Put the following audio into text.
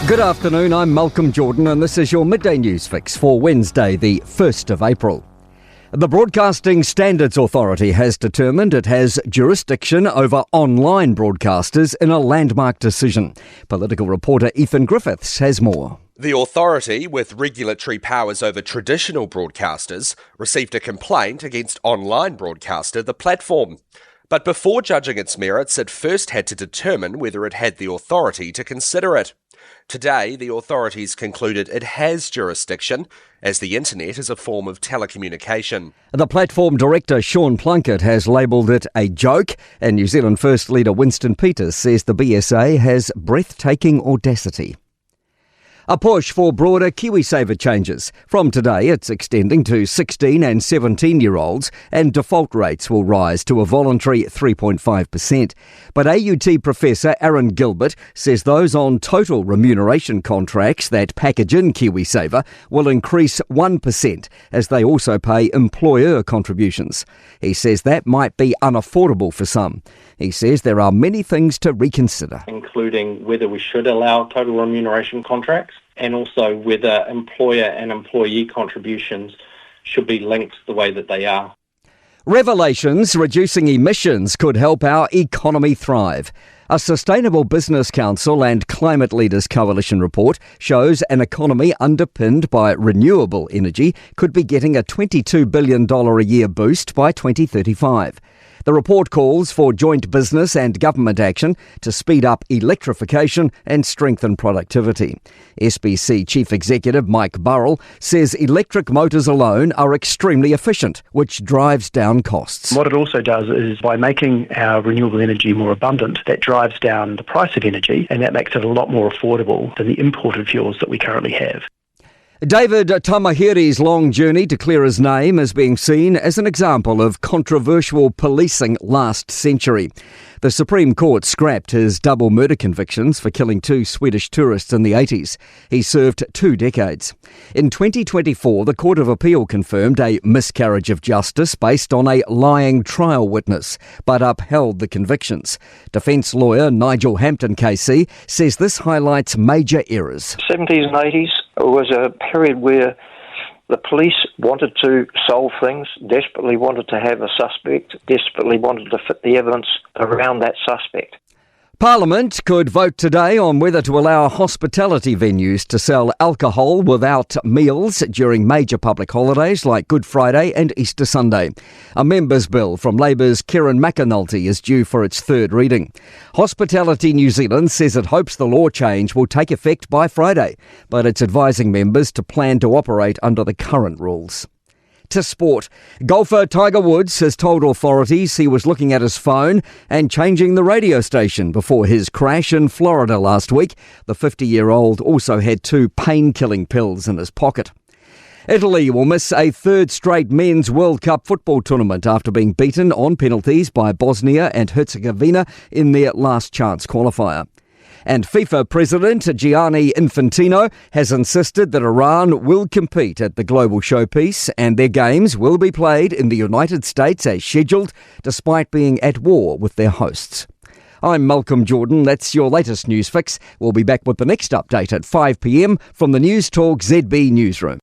Good afternoon, I'm Malcolm Jordan and this is your Midday News Fix for Wednesday, the 1st of April. The Broadcasting Standards Authority has determined it has jurisdiction over online broadcasters in a landmark decision. Political reporter Ethan Griffiths has more. The authority, with regulatory powers over traditional broadcasters, received a complaint against online broadcaster The Platform. But before judging its merits, it first had to determine whether it had the authority to consider it. Today, the authorities concluded it has jurisdiction, as the internet is a form of telecommunication. The Platform director Sean Plunkett has labelled it a joke, and New Zealand First Leader Winston Peters says the BSA has breathtaking audacity. A push for broader KiwiSaver changes. From today, it's extending to 16 and 17-year-olds, and default rates will rise to a voluntary 3.5%. But AUT professor Aaron Gilbert says those on total remuneration contracts that package in KiwiSaver will increase 1%, as they also pay employer contributions. He says that might be unaffordable for some. He says there are many things to reconsider, including whether we should allow total remuneration contracts and also whether employer and employee contributions should be linked the way that they are. Revelations reducing emissions could help our economy thrive. A Sustainable Business Council and Climate Leaders Coalition report shows an economy underpinned by renewable energy could be getting a $22 billion a year boost by 2035. The report calls for joint business and government action to speed up electrification and strengthen productivity. SBC Chief Executive Mike Burrell says electric motors alone are extremely efficient, which drives down costs. What it also does is, by making our renewable energy more abundant, that drives down the price of energy, and that makes it a lot more affordable than the imported fuels that we currently have. David Tamahiri's long journey to clear his name is being seen as an example of controversial policing last century. The Supreme Court scrapped his double murder convictions for killing 2 Swedish tourists in the 80s. He served 2 decades. In 2024, the Court of Appeal confirmed a miscarriage of justice based on a lying trial witness, but upheld the convictions. Defence lawyer Nigel Hampton KC says this highlights major errors. 70s and 80s was a period where the police wanted to solve things, desperately wanted to have a suspect, desperately wanted to fit the evidence around that suspect. Parliament could vote today on whether to allow hospitality venues to sell alcohol without meals during major public holidays like Good Friday and Easter Sunday. A members' bill from Labour's Kieran McAnulty is due for its 3rd reading. Hospitality New Zealand says it hopes the law change will take effect by Friday, but it's advising members to plan to operate under the current rules. To sport. Golfer Tiger Woods has told authorities he was looking at his phone and changing the radio station before his crash in Florida last week. The 50-year-old also had 2 pain-killing pills in his pocket. Italy will miss a 3rd straight men's World Cup football tournament after being beaten on penalties by Bosnia and Herzegovina in their last chance qualifier. And FIFA President Gianni Infantino has insisted that Iran will compete at the global showpiece and their games will be played in the United States as scheduled, despite being at war with their hosts. I'm Malcolm Jordan. That's your latest news fix. We'll be back with the next update at 5 p.m. from the Newstalk ZB newsroom.